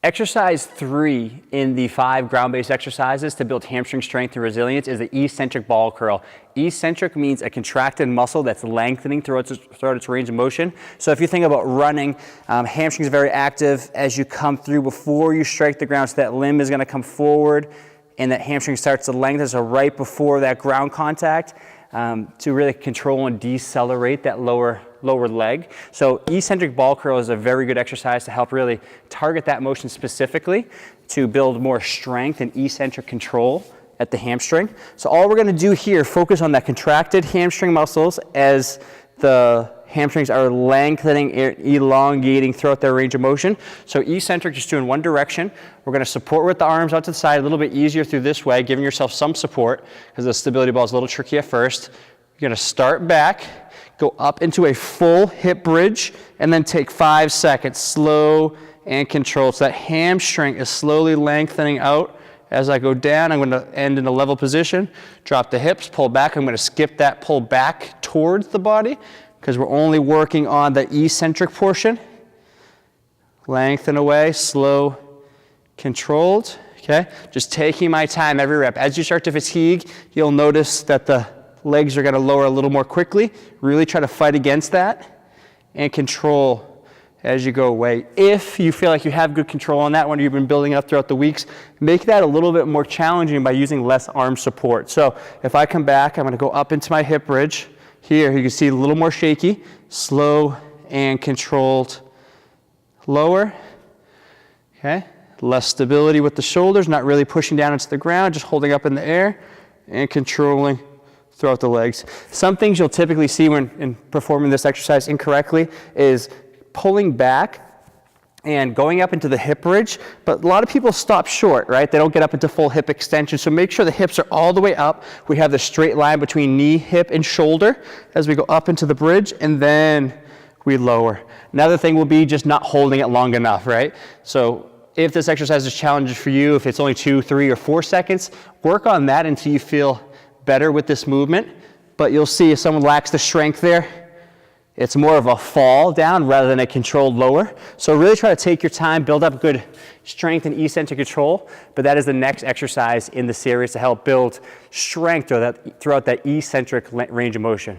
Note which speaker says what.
Speaker 1: Exercise 3 in the 5 ground-based exercises to build hamstring strength and resilience is the eccentric ball curl. Eccentric means a contracted muscle that's lengthening throughout its range of motion. So if you think about running, hamstrings are very active as you come through before you strike the ground, so that limb is going to come forward and that hamstring starts to lengthen, so right before that ground contact, to really control and decelerate that lower leg. So eccentric ball curl is a very good exercise to help really target that motion specifically to build more strength and eccentric control at the hamstring. So all we're going to do here, focus on that contracted hamstring muscles as the hamstrings are lengthening, elongating throughout their range of motion. So eccentric, just doing one direction. We're going to support with the arms out to the side, a little bit easier through this way, giving yourself some support because the stability ball is a little tricky at first. You're going to start back, go up into a full hip bridge, and then take 5 seconds, slow and controlled. So that hamstring is slowly lengthening out. As I go down, I'm going to end in a level position, drop the hips, pull back. I'm going to skip that pull back towards the body because we're only working on the eccentric portion. Lengthen away, slow, controlled, okay? Just taking my time every rep. As you start to fatigue, you'll notice that the legs are going to lower a little more quickly. Really try to fight against that and control as you go away. If you feel like you have good control on that one, you've been building up throughout the weeks, make that a little bit more challenging by using less arm support. So if I come back, I'm going to go up into my hip bridge. Here, you can see a little more shaky, slow and controlled, lower, okay? Less stability with the shoulders, not really pushing down into the ground, just holding up in the air and controlling throughout the legs. Some things you'll typically see when in performing this exercise incorrectly is pulling back and going up into the hip bridge, but a lot of people stop short, right? They don't get up into full hip extension, so make sure the hips are all the way up. We have the straight line between knee, hip, and shoulder as we go up into the bridge, and then we lower. Another thing will be just not holding it long enough, right? So if this exercise is challenging for you, if it's only 2, 3, or 4 seconds, work on that until you feel better with this movement. But you'll see if someone lacks the strength there, it's more of a fall down rather than a controlled lower. So really try to take your time, build up good strength and eccentric control, but that is the next exercise in the series to help build strength throughout that eccentric range of motion.